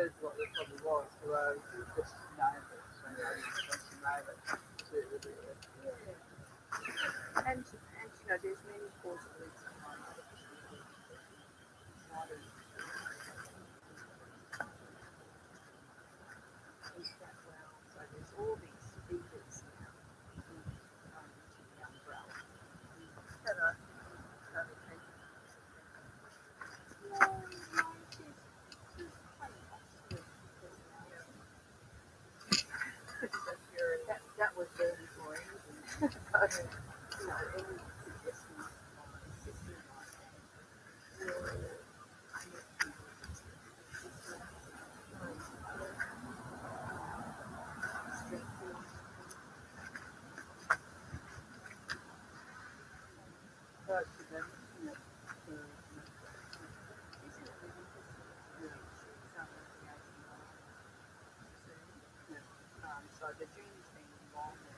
says what it probably was, although you just nailed it. So you nailed it. And you know, there's many possibilities on modern background. So there's all these speakers now into the umbrella. Hello. That was very boring. But, you know, any suggestions on a system like that will make people strengthen. So actually then, you know, so the journey's been long and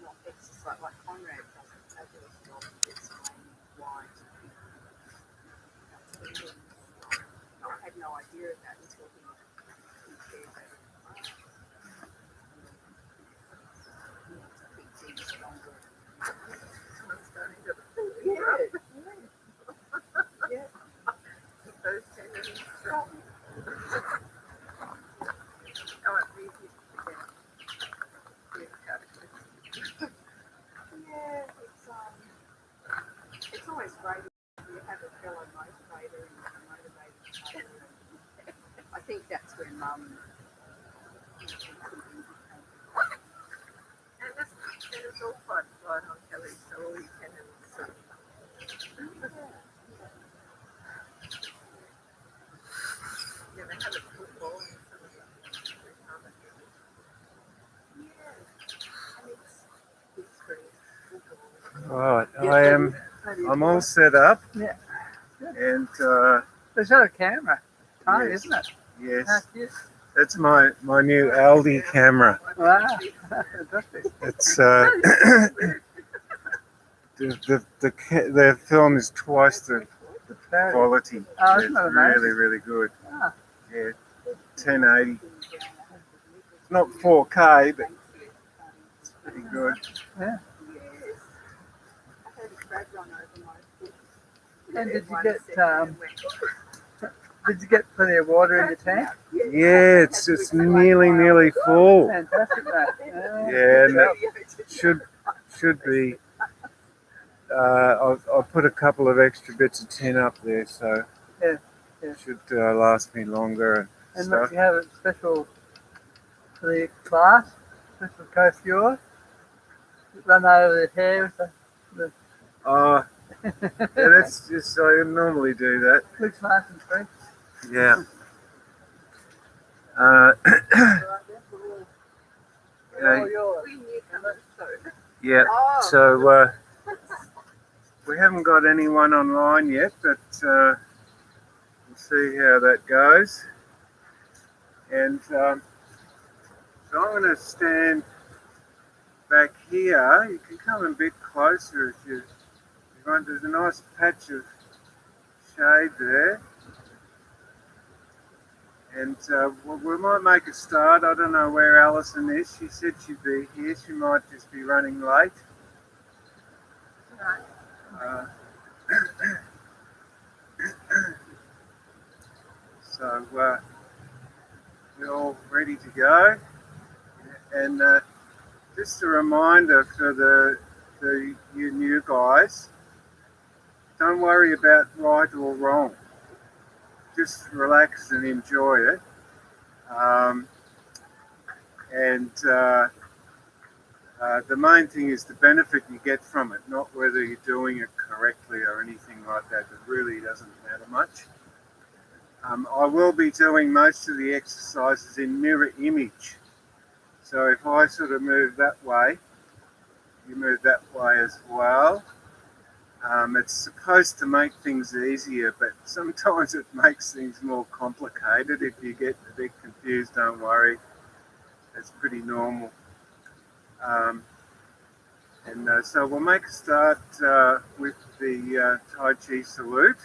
not exercise like Conrad does a fabulous job of explaining why to people. I had no idea of that until he shared that in class. PT stronger. Yeah. those tendencies strong. Oh, it's easy to forget. Yeah, it's always great if you have a fellow motivator and a motivated trainer. I think that's where Mum And it's all fun flying on telly, so all you can is yeah, they have it football and some of them. Right, I'm all set up. Yeah. And There's not a camera. Tiny, yes, isn't it? yes, that's my new Aldi camera. Wow. Fantastic. It's the film is twice the quality. Oh, It's isn't that amazing? really good. Ah. Yeah, 1080. It's not 4K, but it's pretty good. Yeah. I had a crab run over my foot. And did you get plenty of water in your tank? Yeah, it's nearly full. Fantastic, mate. Yeah, and it should be. I'll put a couple of extra bits of tin up there, so Yeah. it should last me longer And stuff. look, you have a special for the class, special coat for yours. Run over the hair with the Oh, yeah, that's just I normally do that. looks nice and fresh. Yeah. They're all yours. Yeah. Oh. So we haven't got anyone online yet, but we'll see how that goes. And so I'm going to stand back here. You can come a bit closer if you want. There's a nice patch of shade there. And we might make a start. I don't know where Alison is. She said she'd be here. She might just be running late. So we're all ready to go. And just a reminder for you new guys, don't worry about right or wrong. Just relax and enjoy it. The main thing is the benefit you get from it, not whether you're doing it correctly or anything like that. It really doesn't matter much. I will be doing most of the exercises in mirror image. So if I sort of move that way, you move that way as well. It's supposed to make things easier, but sometimes it makes things more complicated. If you get a bit confused, don't worry. It's pretty normal. And so we'll make a start with the Tai Chi salute.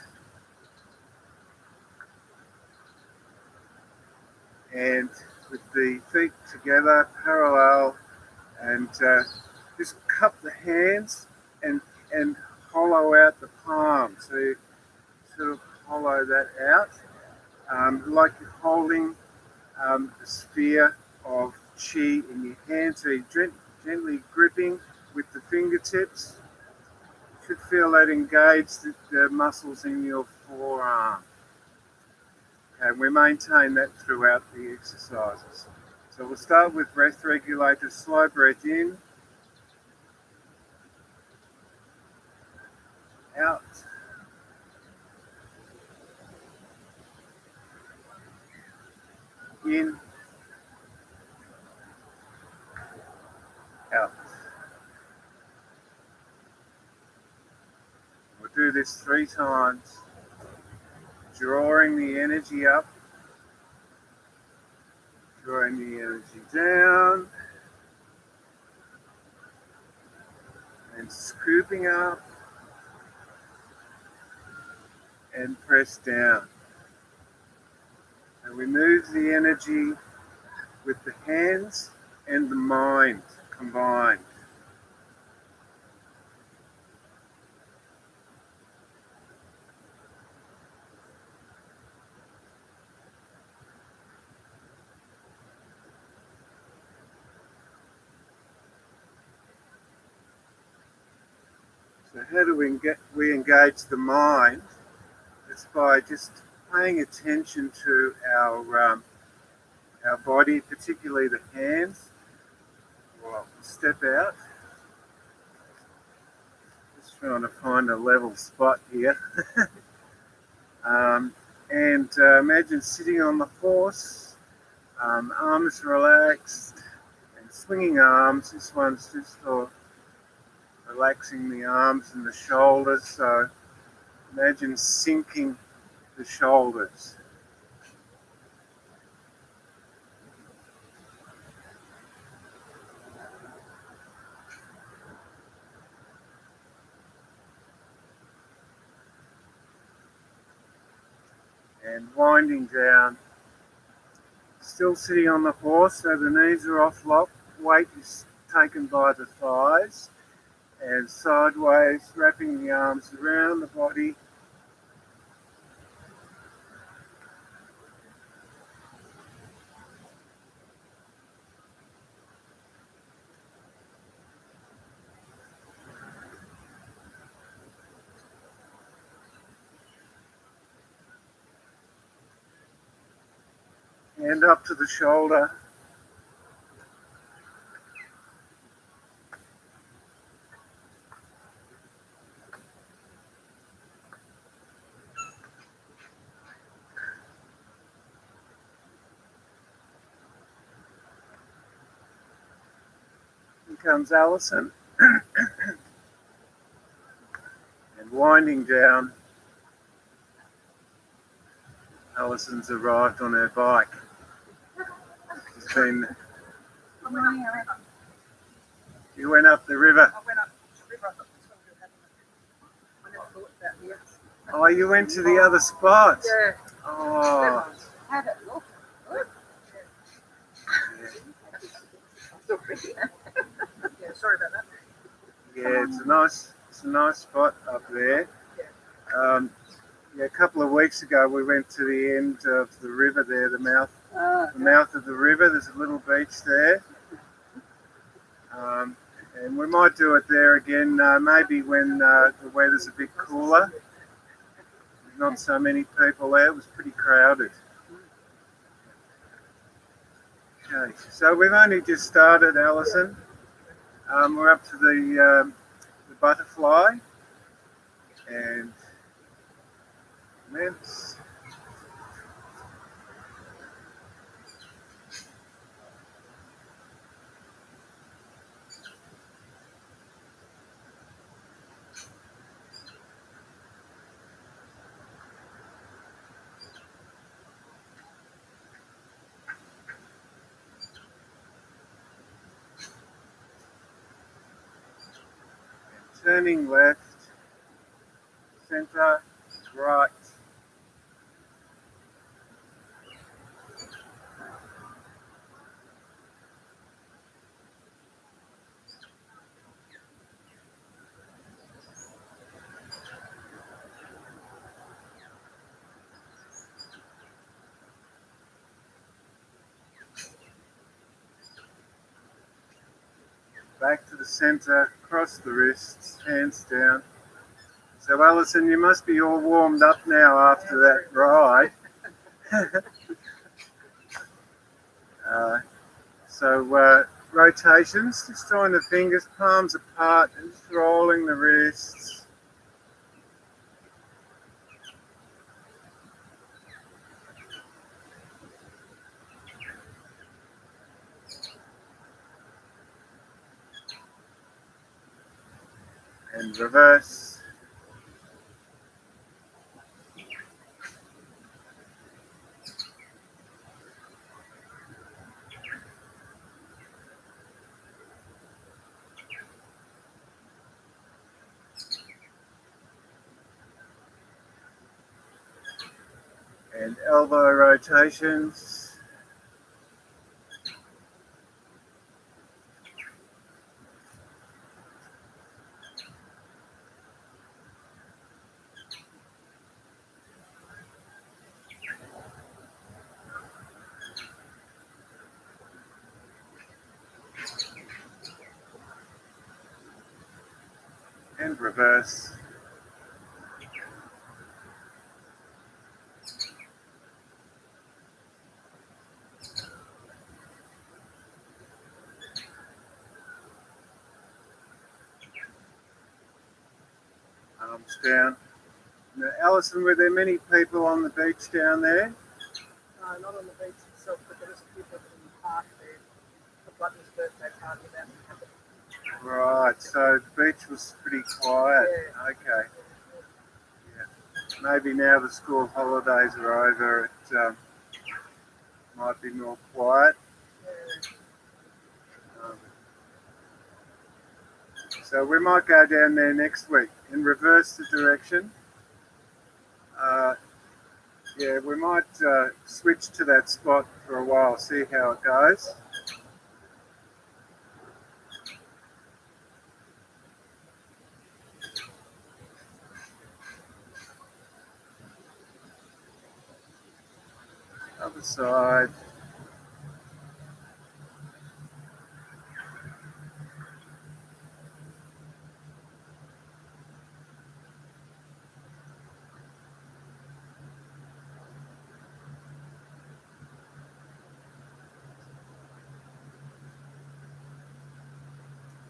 And with the feet together, parallel, and just cup the hands and hollow out the palms. So you sort of hollow that out, like you're holding a sphere of chi in your hand. So you're gently gripping with the fingertips. You should feel that engage the muscles in your forearm. And we maintain that throughout the exercises. So we'll start with breath regulators. Slow breath in, out, in, out. We'll do this 3 times, drawing the energy up, drawing the energy down, and scooping up, and press down. And we move the energy with the hands and the mind combined. So how do we engage the mind? It's by just paying attention to our body, particularly the hands. Well, step out. Just trying to find a level spot here. And imagine sitting on the horse, arms relaxed, and swinging arms. This one's just for relaxing the arms and the shoulders. So imagine sinking the shoulders. And winding down. Still sitting on the horse, so the knees are off lock. Weight is taken by the thighs. And sideways, wrapping the arms around the body. Hand up to the shoulder. Here comes Alison. And winding down. Alison's arrived on her bike. She's been. You went up the river. I went up the river. I thought this one would happen. I never thought about here. Oh, you went to the other spot. Yeah. Oh. How'd it look? Good. Yeah, sorry about that. Yeah, it's a nice spot up there. Yeah, a couple of weeks ago we went to the end of the river there, the mouth of the river. There's a little beach there. And we might do it there again, maybe when the weather's a bit cooler. There's not so many people there. It was pretty crowded. Okay, so we've only just started, Alison. We're up to the butterfly and commence. Turning left, center, right. Back to the center, cross the wrists, hands down. So Alison, you must be all warmed up now after that ride. Rotations, just drawing the fingers, palms apart, and just rolling the wrists. And reverse. And elbow rotations. And reverse. Arms down. Now, Alison, were there many people on the beach down there? Not on the beach itself, but there was a few people in the park there. The Butler's birthday party about to happen. Right, so the beach was pretty quiet. Yeah. Okay. Yeah. Maybe now the school holidays are over, it might be more quiet. So we might go down there next week and reverse the direction. Yeah, we might switch to that spot for a while, see how it goes. Other side.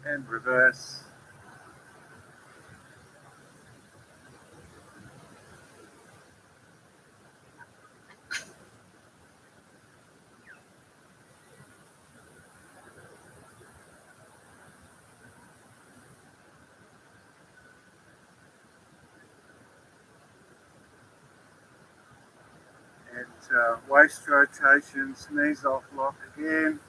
And reverse. And waist rotations, knees off lock again.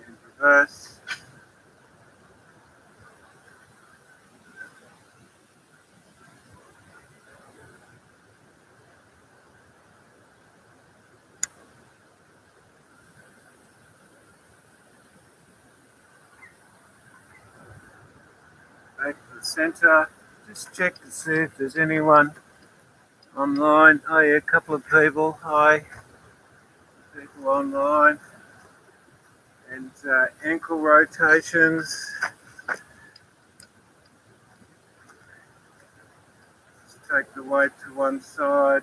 And reverse. Back to the center. Just check to see if there's anyone online. Oh yeah, a couple of people. Hi. People online. And ankle rotations. Just take the weight to one side.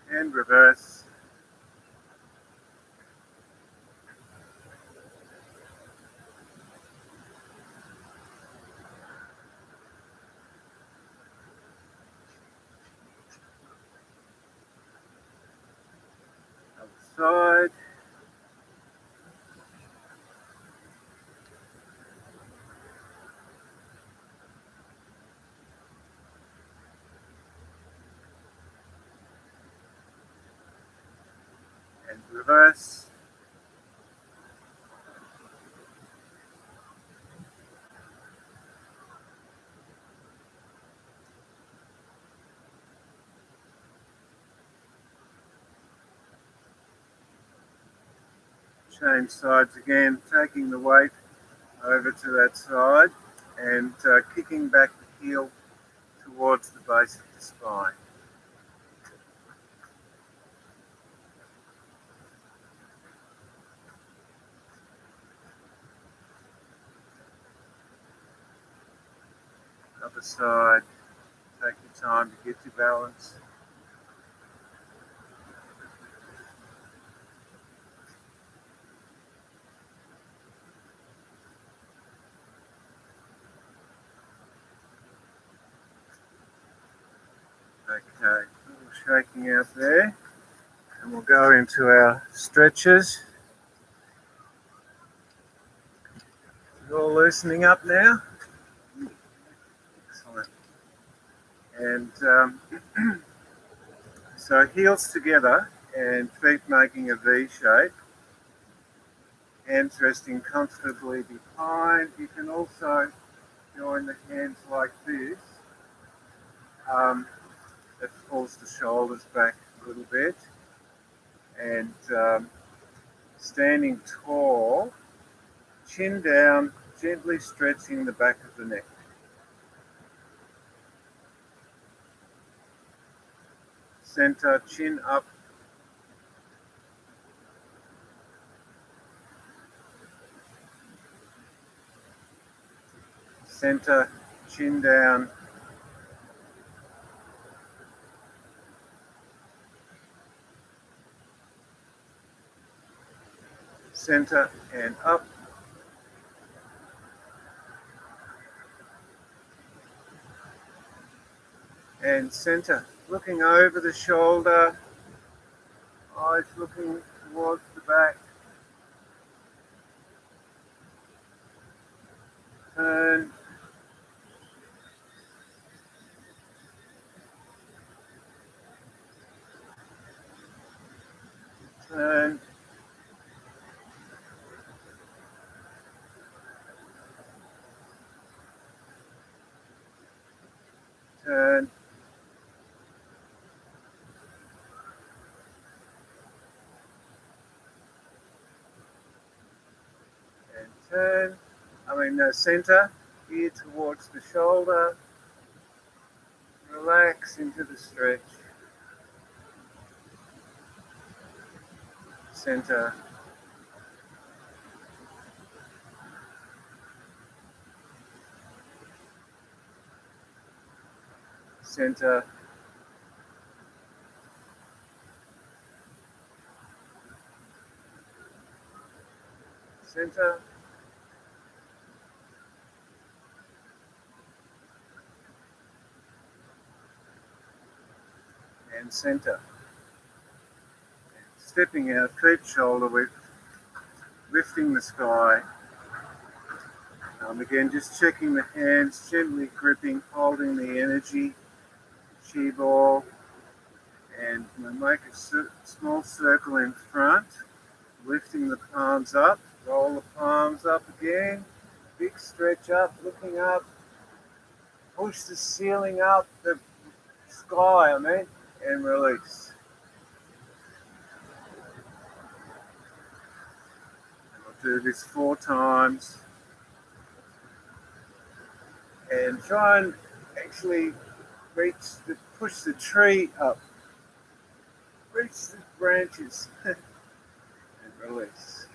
And reverse. side. And reverse. Change sides again, taking the weight over to that side and kicking back the heel towards the base of the spine. Other side, take your time to get your balance. Okay, a little shaking out there, and we'll go into our stretches. It's all loosening up now. Excellent. And so heels together and feet making a V shape. Hands resting comfortably behind. You can also join the hands like this. That pulls the shoulders back a little bit. And standing tall, chin down, gently stretching the back of the neck. Center, chin up. Center, chin down. Center and up. And center, looking over the shoulder, eyes looking towards the back. Turn. Turn. Turn. And turn. Center, ear towards the shoulder. Relax into the stretch. Center. Center. Center. And center. Stepping out, feet shoulder width, lifting the sky. Again, just checking the hands, gently gripping, holding the energy, chi ball, and we'll make a small circle in front, lifting the palms up, roll the palms up again, big stretch up, looking up, push the ceiling up, the sky, and release. We'll do this 4 times. And try and actually push the tree up. Reach the branches and release.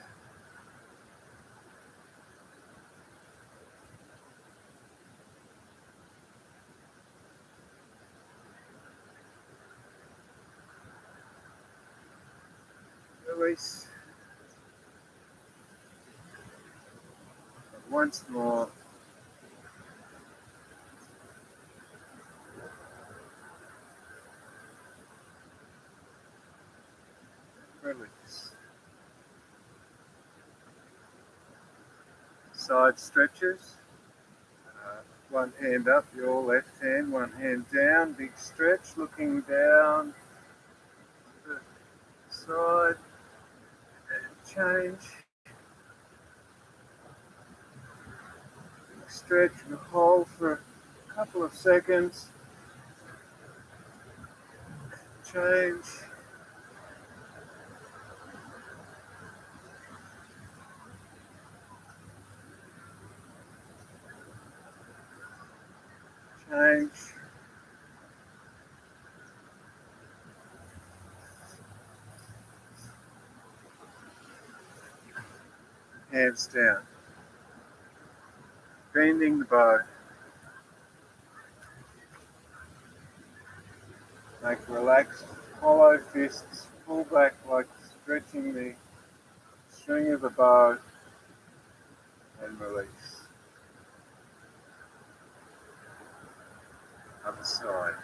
Release. And once more. release. Side stretches. One hand up, your left hand, one hand down, big stretch, looking down the side, and change. Big stretch and hold for a couple of seconds. Change. Change. Hands down. Bending the bow. Make relaxed, hollow fists, pull back like stretching the string of a bow, and release. Other side.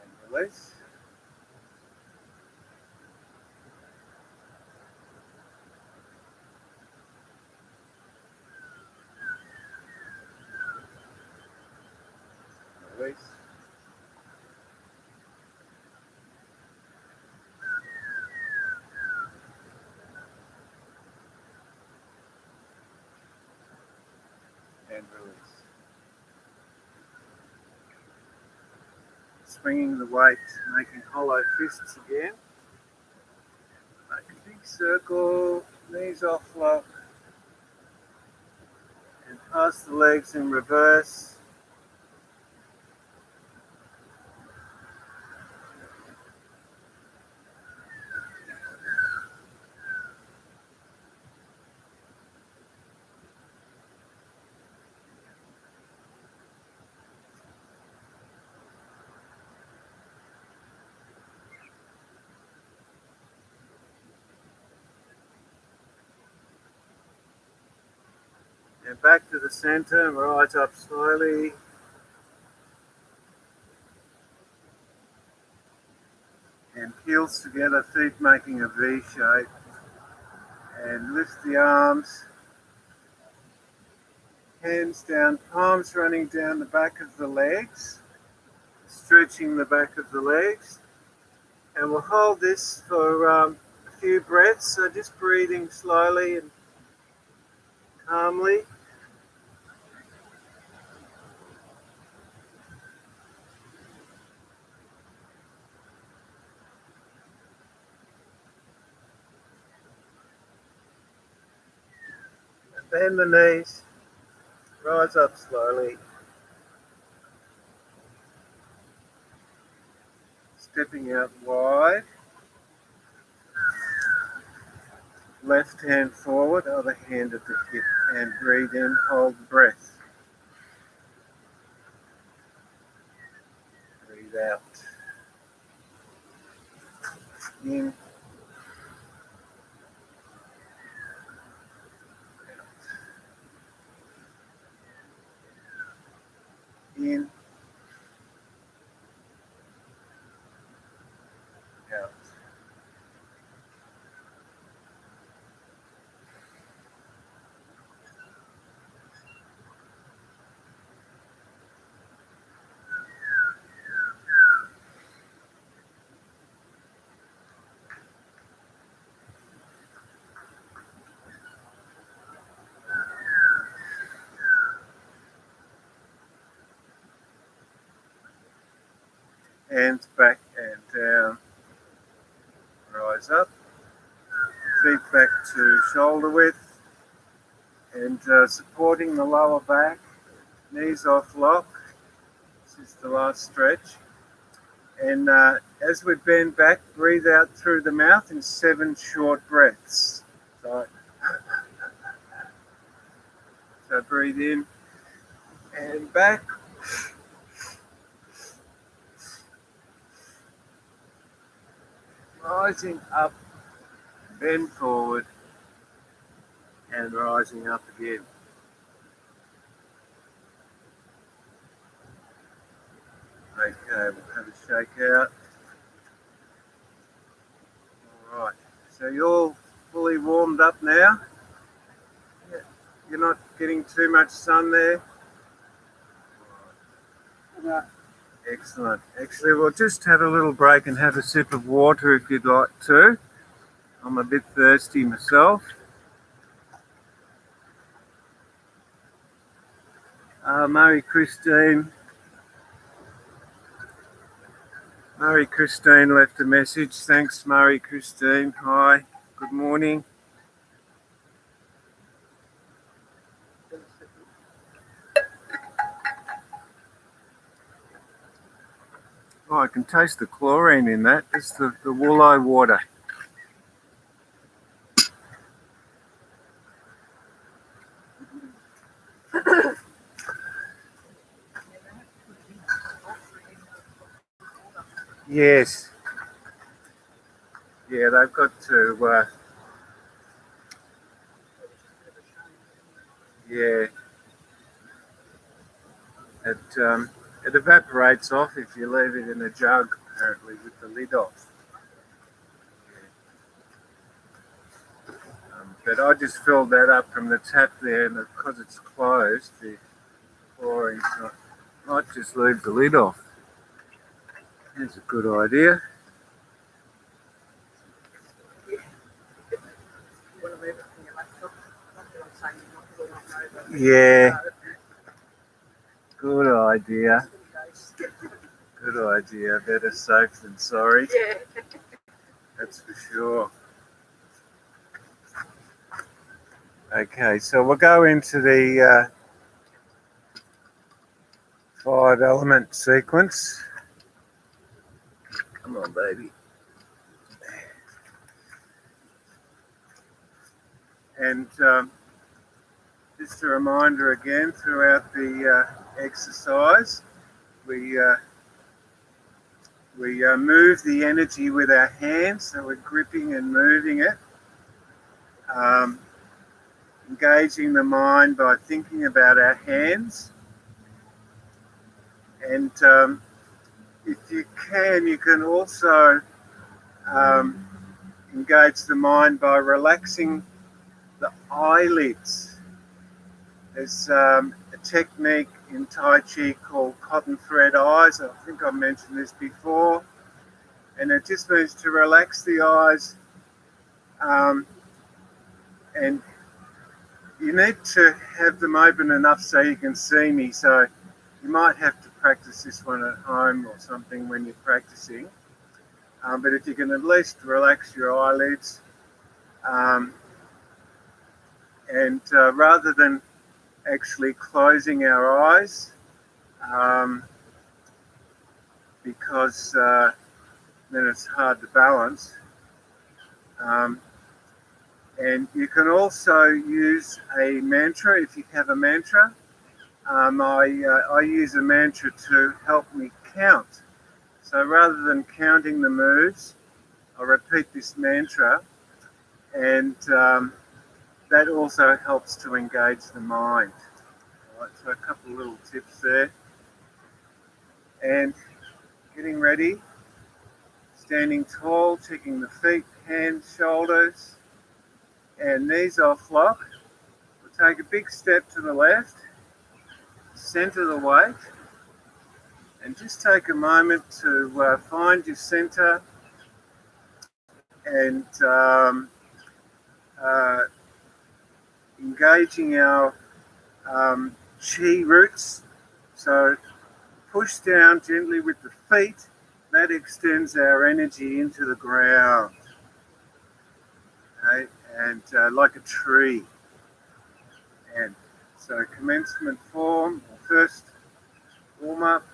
And release. Release. And release. Swinging the weight, making hollow fists again. Make a big circle, knees off lock. And pass the legs in reverse. And back to the center, rise up slowly. And heels together, feet making a V shape. And lift the arms. Hands down, palms running down the back of the legs. Stretching the back of the legs. And we'll hold this for a few breaths. So just breathing slowly and calmly. Bend the knees, rise up slowly, stepping out wide, left hand forward, other hand at the hip, and breathe in, hold the breath. Breathe out. In. In, out. Hands back and down, rise up, feet back to shoulder width, and supporting the lower back, knees off lock. This is the last stretch. And as we bend back, breathe out through the mouth in 7 short breaths. So breathe in and back. Rising up, bend forward, and rising up again. Okay, we'll have a shake out. Alright, so you're all fully warmed up now? You're not getting too much sun there? Yeah. Excellent. Actually, we'll just have a little break and have a sip of water if you'd like to. I'm a bit thirsty myself. Marie Christine left a message. Thanks, Marie Christine. Hi, good morning. Oh, I can taste the chlorine in that. It's the Woolo water. Yes. Yeah, they've got to, yeah. It evaporates off if you leave it in a jug, apparently, with the lid off. But I just filled that up from the tap there, and because it's closed, the chlorine's not. Might just leave the lid off. That's a good idea. Yeah. Good idea. Good idea. Better safe than sorry. Yeah. That's for sure. Okay, so we'll go into the 5-element sequence. Come on, baby. And just a reminder again, throughout the exercise, we move the energy with our hands, so we're gripping and moving it. Engaging the mind by thinking about our hands. And if you can also engage the mind by relaxing the eyelids. There's a technique in Tai Chi called cotton thread eyes. I think I mentioned this before. And it just means to relax the eyes. And you need to have them open enough so you can see me. So you might have to practice this one at home or something when you're practicing. But if you can at least relax your eyelids, and rather than actually closing our eyes, because then it's hard to balance. And you can also use a mantra if you have a mantra. I use a mantra to help me count. So rather than counting the moves, I repeat this mantra, and that also helps to engage the mind. All right, so a couple of little tips there. And getting ready, standing tall, checking the feet, hands, shoulders, and knees off lock. We'll take a big step to the left, center the weight, and just take a moment to find your center and engaging our chi roots. So push down gently with the feet. That extends our energy into the ground. Okay? And like a tree. And so commencement form, first warm up.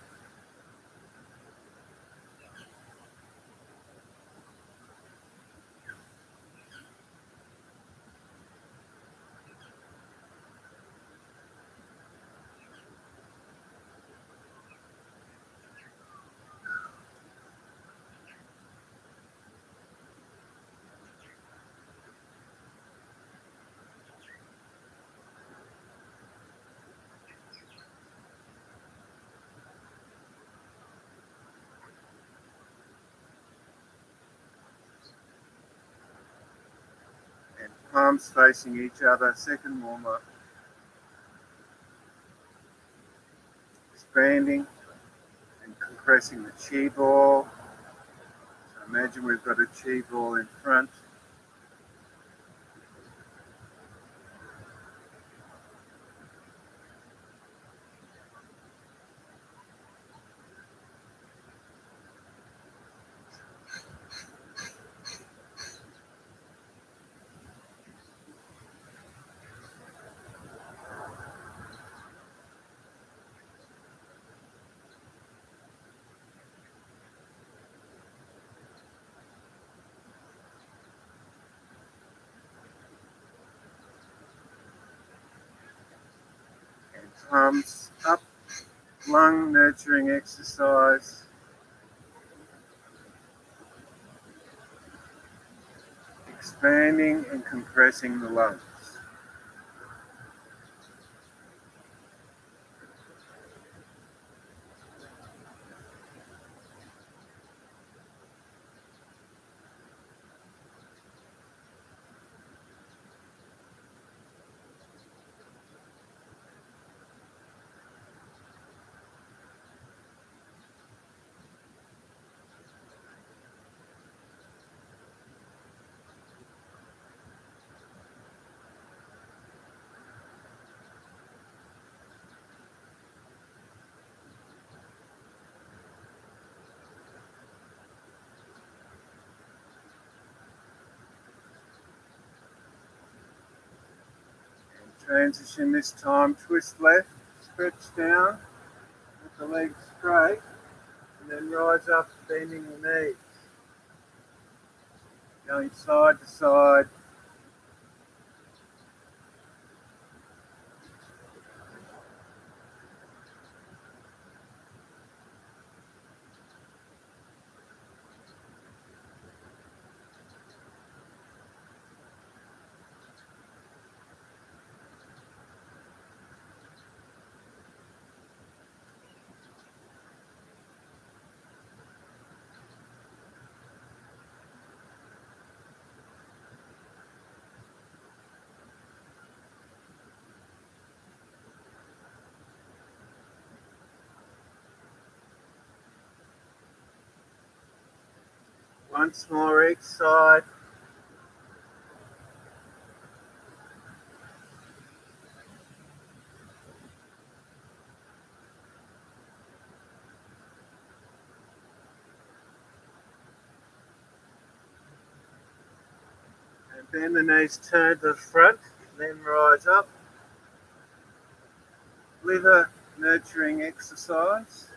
palms facing each other. Second warm up. Expanding and compressing the chi ball. So imagine we've got a chi ball in front. Palms up, lung nurturing exercise. Expanding and compressing the lungs. Transition this time, twist left, stretch down, with the legs straight, and then rise up, bending the knees. Going side to side. Once more each side. And bend the knees, turn to the front, then rise up. Liver nurturing exercise.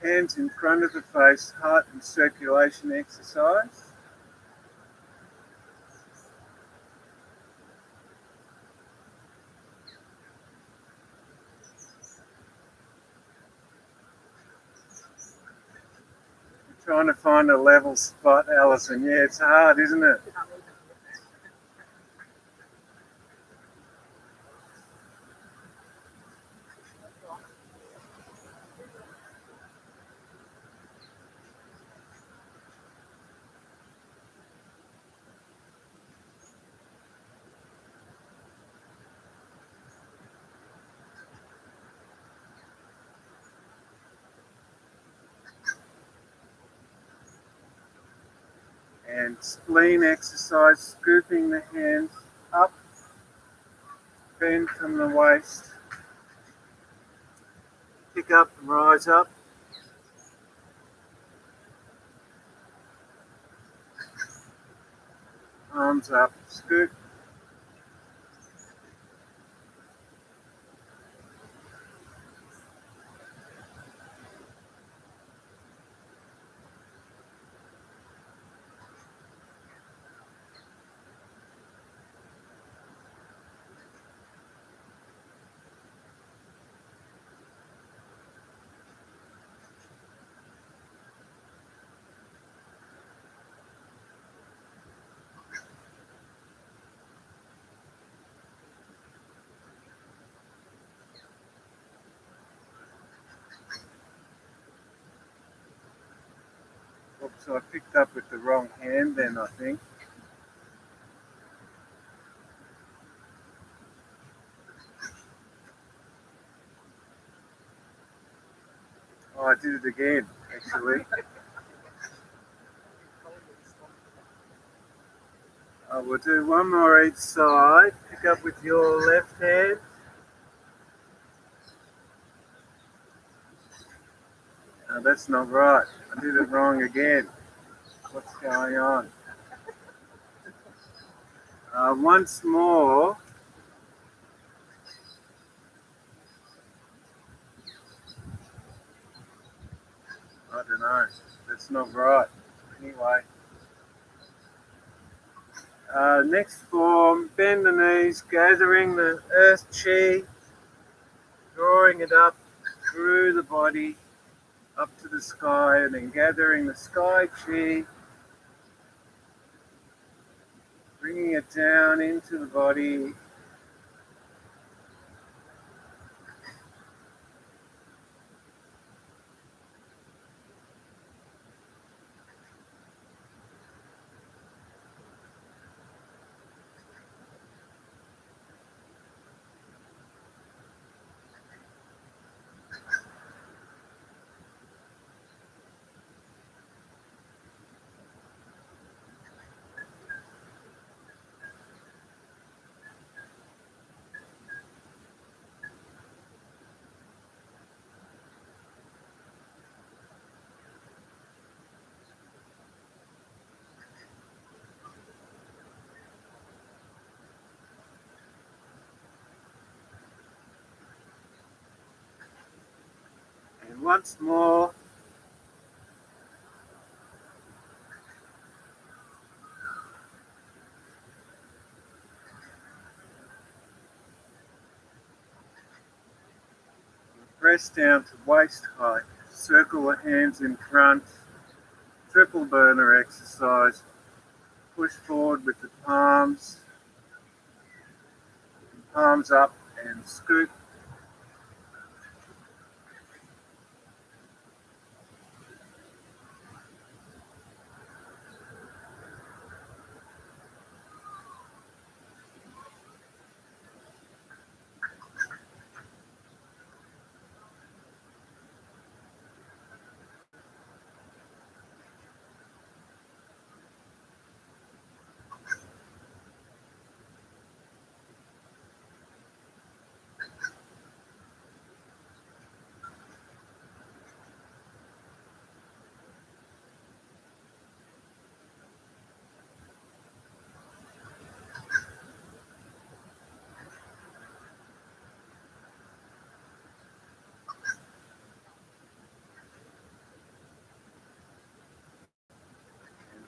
Hands in front of the face, heart and circulation exercise. I'm trying to find a level spot, Alison. Yeah, it's hard, isn't it? And spleen exercise, scooping the hands up, bend from the waist, pick up and rise up. Arms up, scoop. Oops, I picked up with the wrong hand then, I think. Oh, I did it again, actually. I will do one more each side. Pick up with your left hand. No, that's not right. I did it wrong again. What's going on? Once more. I don't know. That's not right. Anyway. Next form, bend the knees, gathering the earth chi, drawing it up through the body, up to the sky, and then gathering the sky chi, bringing it down into the body. And once more. Press down to waist height. Circle the hands in front. Triple burner exercise. Push forward with the palms. Palms up and scoop.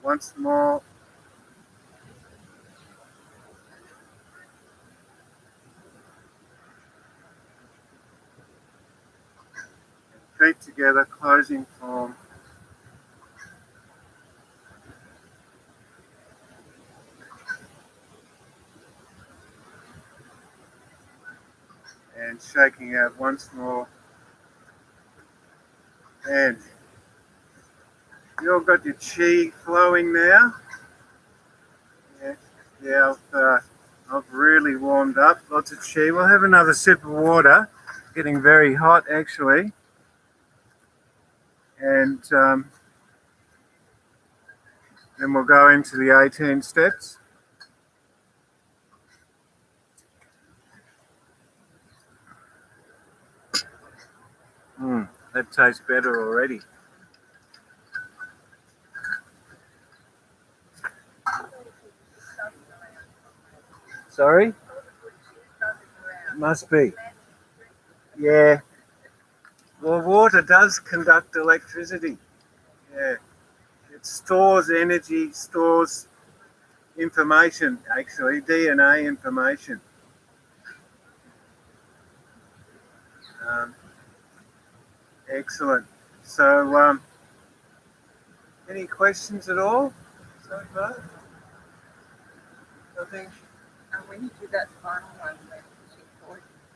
Once more. Feet together, closing form. And shaking out once more. And you've got your chi flowing now. Yeah, I've really warmed up. Lots of chi. We'll have another sip of water. Getting very hot actually. And Then we'll go into the 18 steps. That tastes better already. Sorry? Must be. Yeah. Well, water does conduct electricity. Yeah. It stores energy, stores information, actually, DNA information. Excellent. So, any questions at all so far? Nothing? And when you do that final one,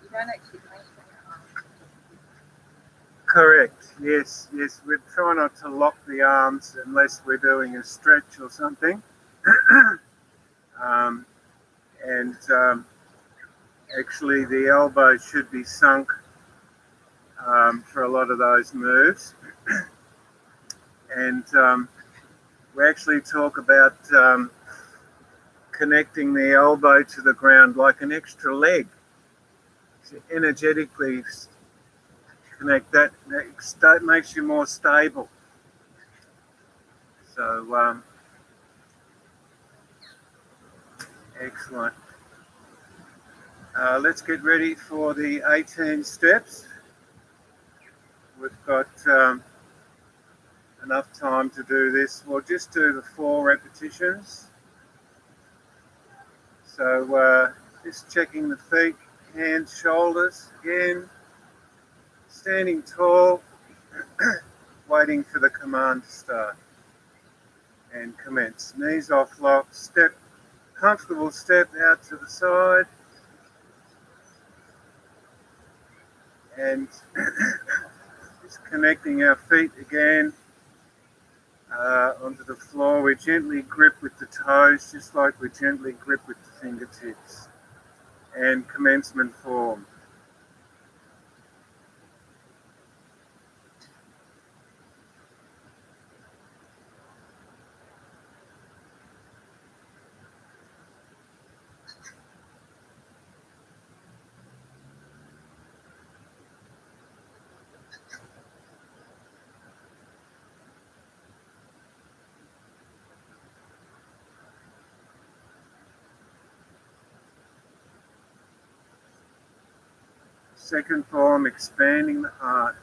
you don't actually make that. Correct. Yes. We try not to lock the arms unless we're doing a stretch or something. Actually, the elbow should be sunk for a lot of those moves. And we actually talk about connecting the elbow to the ground like an extra leg. So energetically connect that. That makes you more stable. So, excellent. Let's get ready for the 18 steps. We've got enough time to do this. We'll just do the 4 repetitions. So just checking the feet, hands, shoulders again. Standing tall, waiting for the command to start. And commence. Knees off lock, step, comfortable step out to the side. And just connecting our feet again onto the floor. We gently grip with the toes, just like we gently grip with the fingertips. And commencement form. Second form, expanding the heart.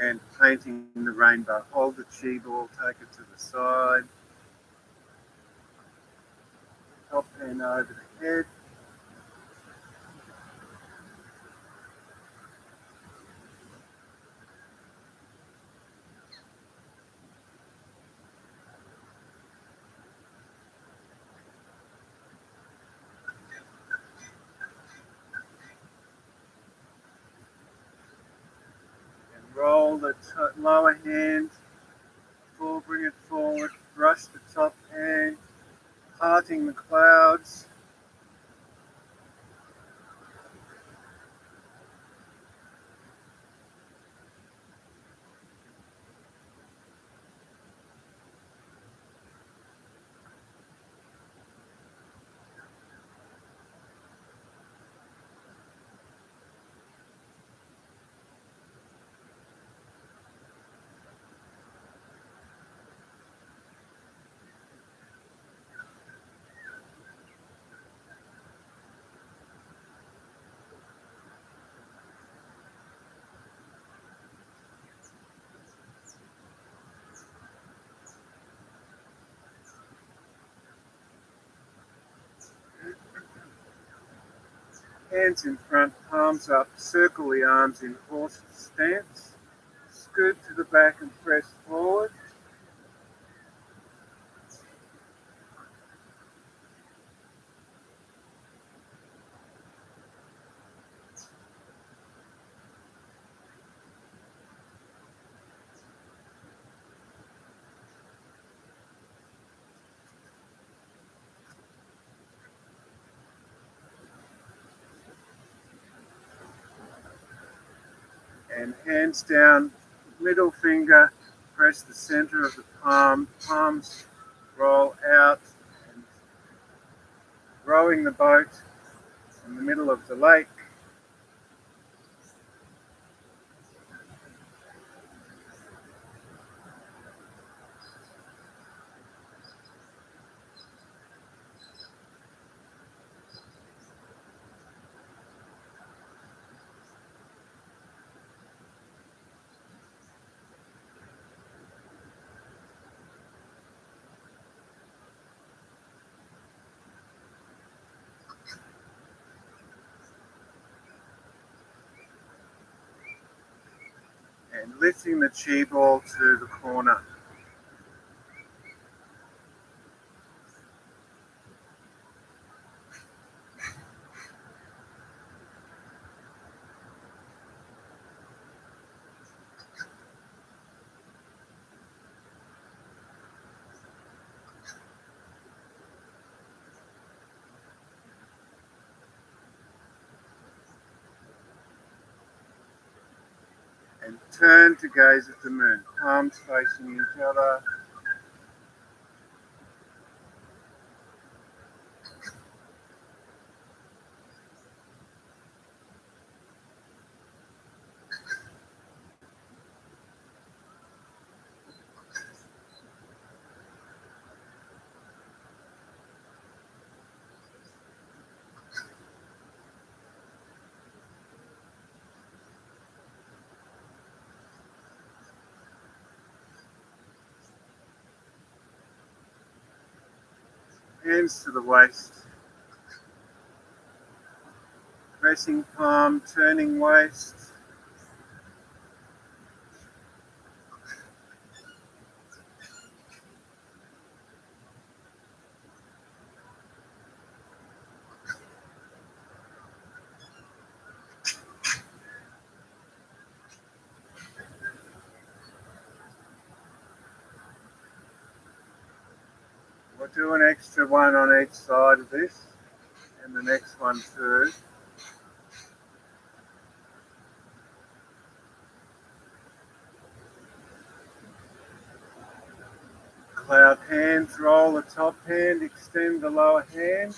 And painting the rainbow. Hold the chi ball, take it to the side. Top pen over the head. And roll the lower hand. Bring it forward. Brush the top hand. Parting the clouds. Hands in front, palms up, circle the arms in horse stance. Scoot to the back and press forward. And hands down, middle finger, press the center of the palm, palms roll out, and rowing the boat in the middle of the lake. And lifting the chi ball to the corner. And turn to gaze at the moon, palms facing each other. Hands to the waist. Pressing palm, turning waist. We'll do an extra one on each side of this, and the next one too. Cloud hands, roll the top hand, extend the lower hand.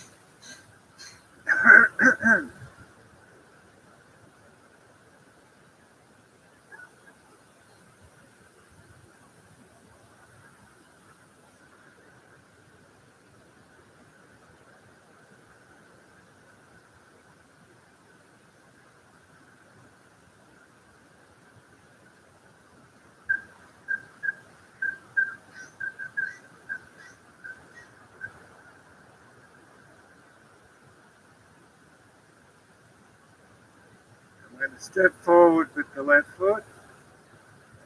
I'm going to step forward with the left foot,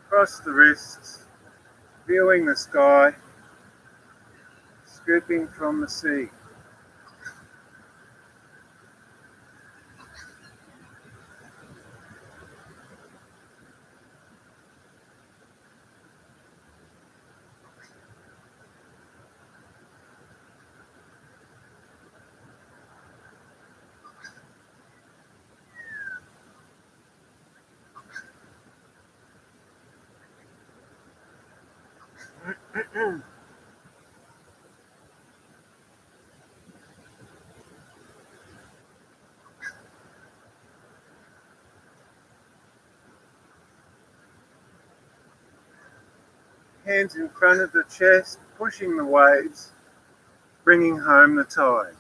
cross the wrists, viewing the sky, scooping from the sea. Hands in front of the chest, pushing the waves, bringing home the tide.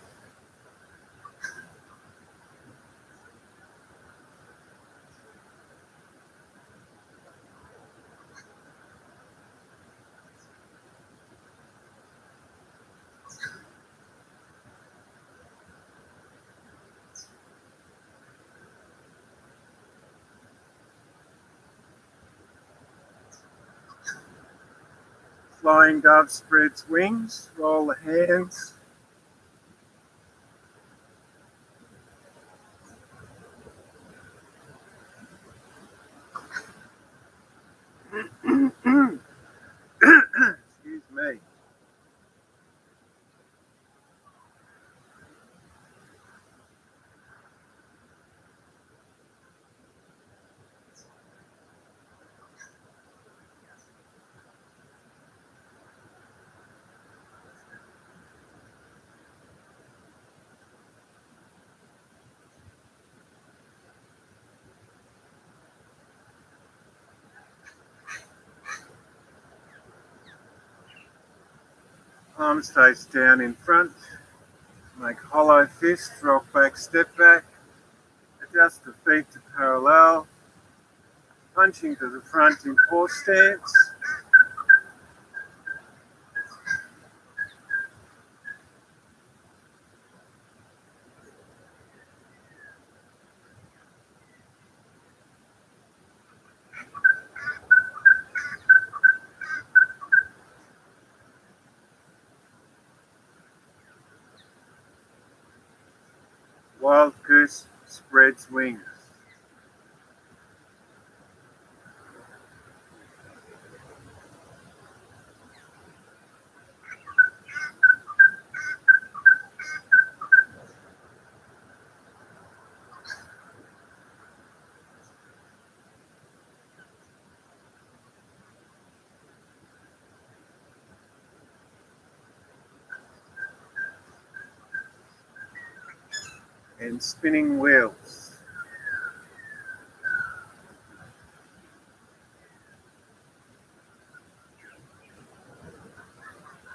Flying dove spreads wings, roll the hands. Excuse me. Palms face down in front. Make hollow fist, rock back, step back. Adjust the feet to parallel. Punching to the front in horse stance. Wild goose spreads wings. And spinning wheels.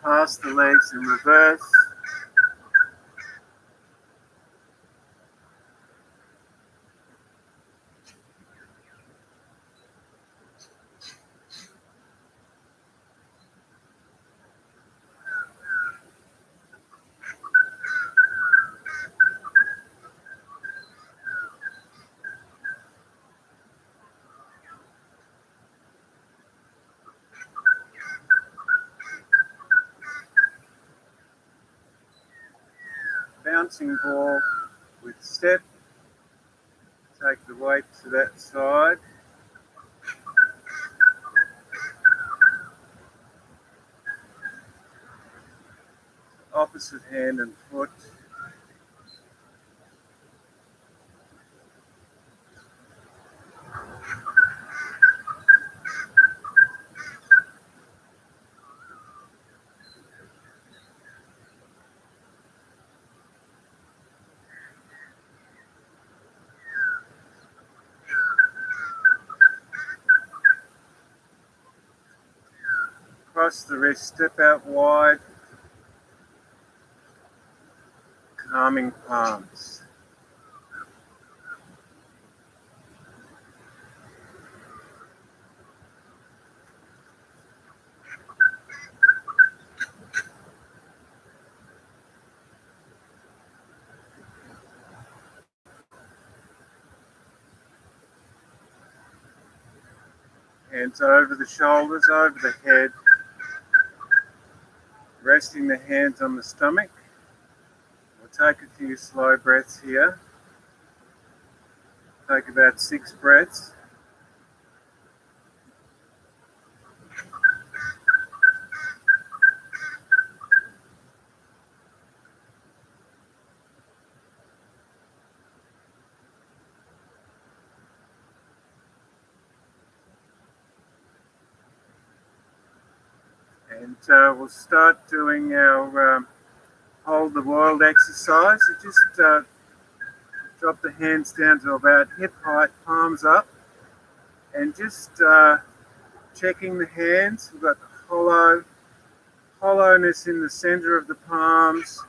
Pass the legs in reverse. Bouncing ball with step. Take the weight to that side. Opposite hand and foot. Cross the wrist, step out wide, calming palms. Hands over the shoulders, over the head. Resting the hands on the stomach. We'll take a few slow breaths here. Take about 6 breaths. And we'll start doing our hold the world exercise. So just drop the hands down to about hip height, palms up, and just checking the hands. We've got the hollowness in the center of the palms,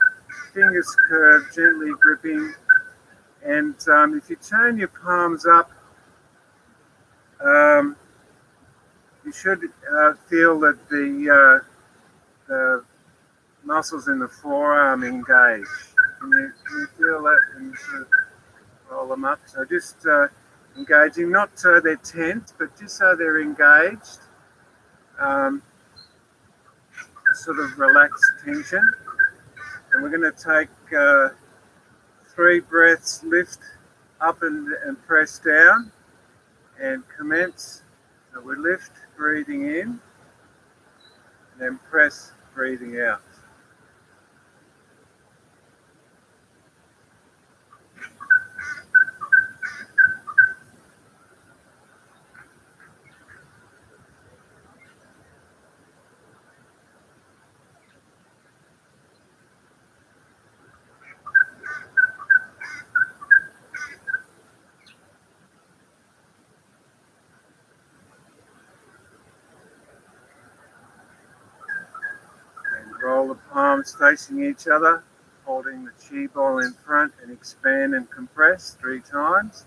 fingers curved, gently gripping. And if you turn your palms up, you should feel that the muscles in the forearm engage. Can you feel that? And you sort of roll them up. So just engaging, not so they're tense, but just so they're engaged. sort of relax tension. And we're going to take 3 breaths, lift up and press down, and commence. So we lift, breathing in, and then press, breathing out. Roll the palms facing each other, holding the chi ball in front, and expand and compress 3 times.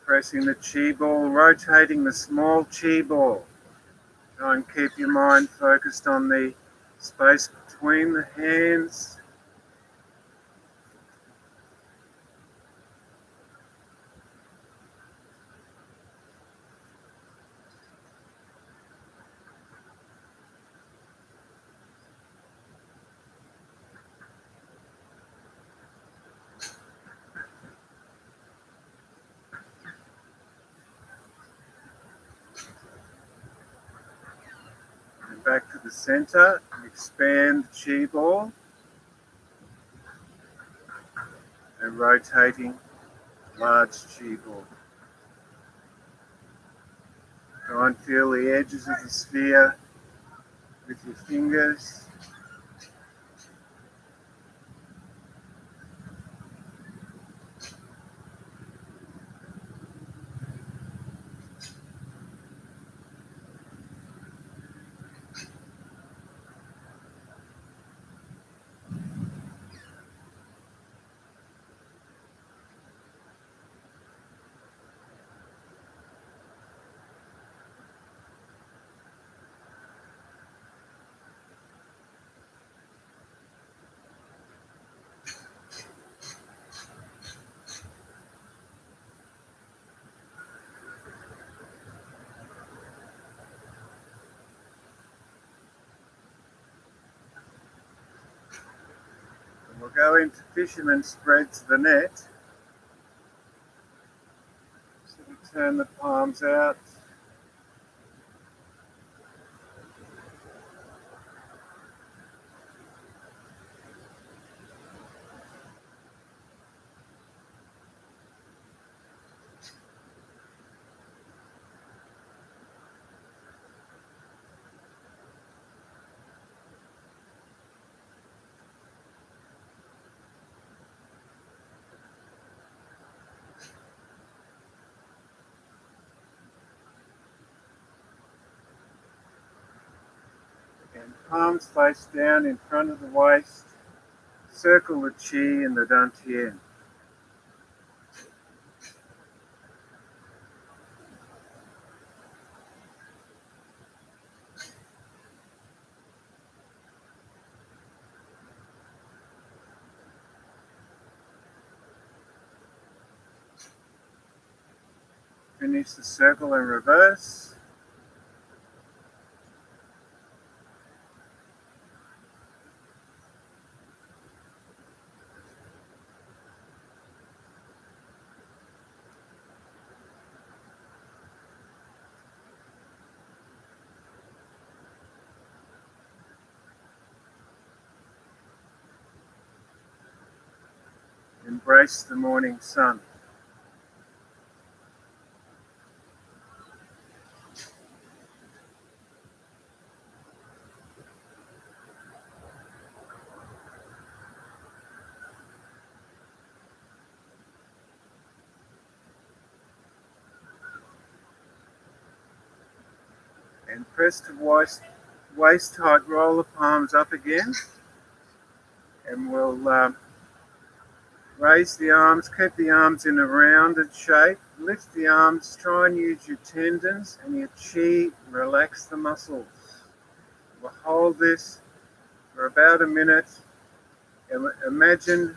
Pressing the chi ball, rotating the small chi ball. Try and keep your mind focused on the space between the hands. Back to the center, expand the chi ball, and rotating large chi ball. Try and feel the edges of the sphere with your fingers. We'll go into fisherman spreads the net. So we turn the palms out. And palms face down in front of the waist. Circle the chi in the dantian. Finish the circle in reverse. Embrace the morning sun. And press to waist height, roll the palms up again. And we'll raise the arms, keep the arms in a rounded shape. Lift the arms, try and use your tendons and your chi, relax the muscles. We'll hold this for about a minute. And imagine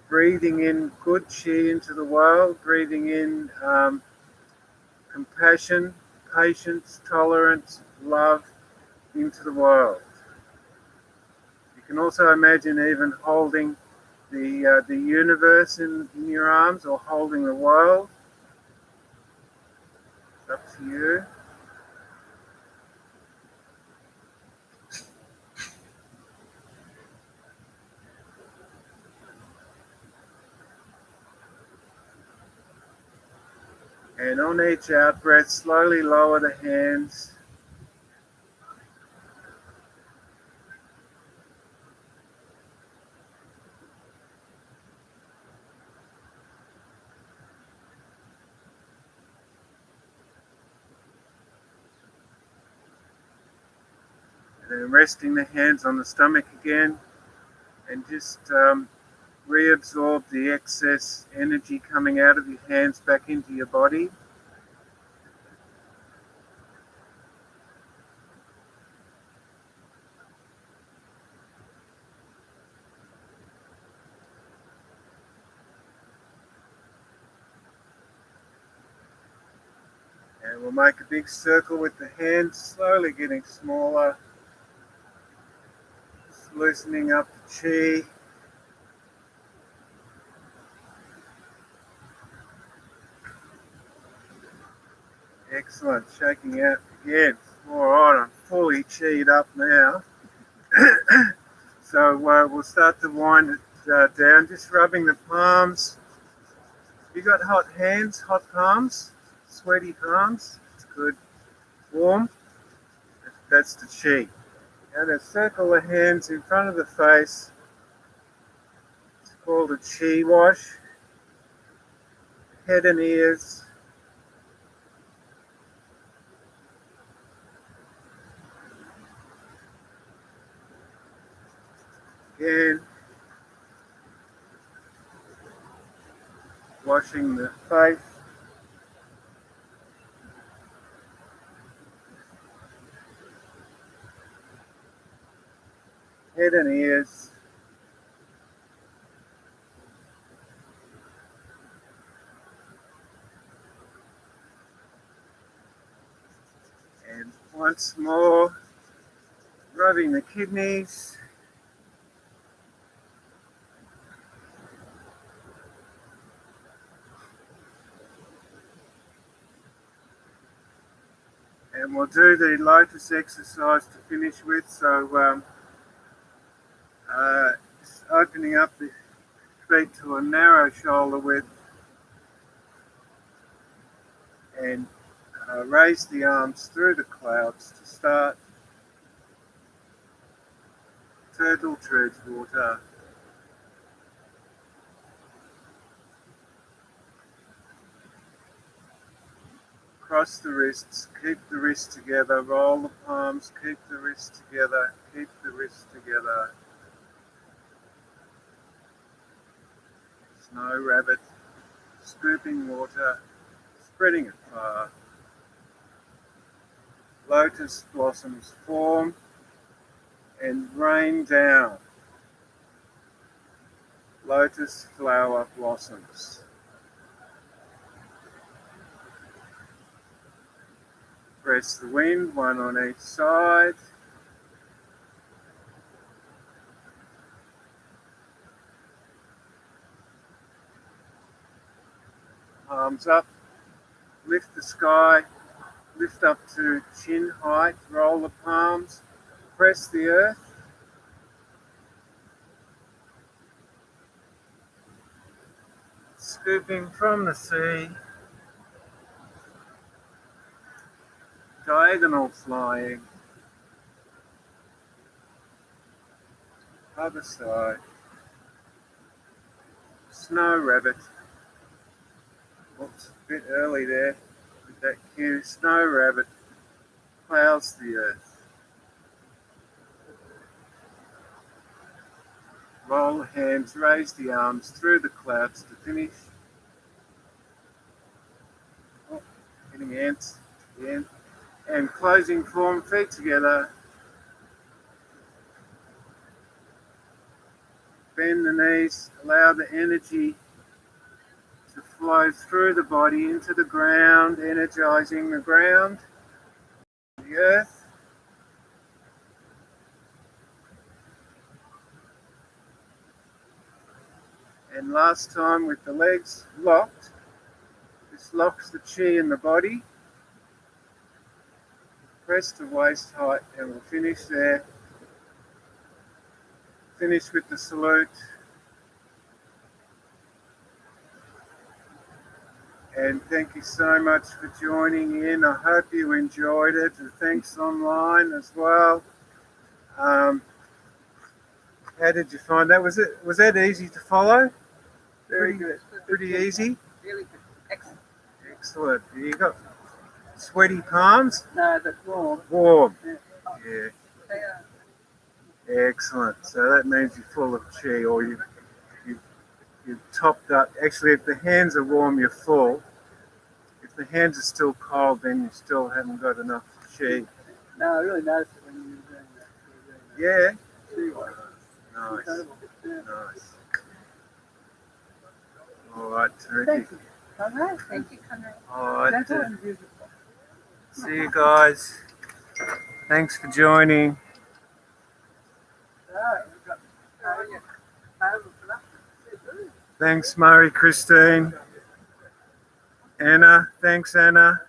breathing in good chi into the world, breathing in compassion, patience, tolerance, love into the world. You can also imagine even holding the universe in your arms or holding the world. It's up to you. And on each out breath, slowly lower the hands. And then resting the hands on the stomach again. And just reabsorb the excess energy coming out of your hands back into your body. And we'll make a big circle with the hands, slowly getting smaller. Just loosening up the chi. Excellent, shaking out again. Alright, I'm fully chi'd up now. So we'll start to wind it down, just rubbing the palms. You got hot hands, hot palms, sweaty palms? It's good. Warm? That's the chi. And then circle the hands in front of the face. It's called a chi wash. Head and ears. Again, washing the face. Head and ears. And once more, rubbing the kidneys. And we'll do the Lotus exercise to finish with. So just opening up the feet to a narrow shoulder width and raise the arms through the clouds to start. Turtle treads water. Cross the wrists, keep the wrists together, roll the palms, keep the wrists together, keep the wrists together. Snow rabbit, scooping water, spreading it far. Lotus blossoms form and rain down. Lotus flower blossoms. Press the wind, one on each side. Palms up, lift the sky, lift up to chin height, roll the palms, press the earth. Scooping from the sea. Diagonal flying. Other side. Snow rabbit. Oops, a bit early there with that cue. Snow rabbit plows the earth. Roll the hands, raise the arms through the clouds to finish. Oh, getting ants again. And closing form, feet together. Bend the knees, allow the energy to flow through the body into the ground, energizing the ground, the earth. And last time with the legs locked, this locks the chi in the body. Press to waist height and we'll finish there. Finish with the salute. And thank you so much for joining in. I hope you enjoyed it. And thanks online as well. How did you find that? Was that easy to follow? Very good. Pretty easy. Really good. Excellent. Excellent. You got sweaty palms? No, that's warm. Warm. Yeah. Yeah. They are. Excellent. So that means you're full of chi, or you've topped up. Actually, if the hands are warm, you're full. If the hands are still cold, then you still haven't got enough chi. No, I really noticed it when you were doing that. Yeah. Nice. Incredible. Yeah. Nice. All right, terrific. Thank you. Conrad. Thank you, Conrad. All right. Gentle and beautiful. See you guys. Thanks for joining. All right. We've got table for that. Thanks, Murray, Christine. Anna, thanks, Anna.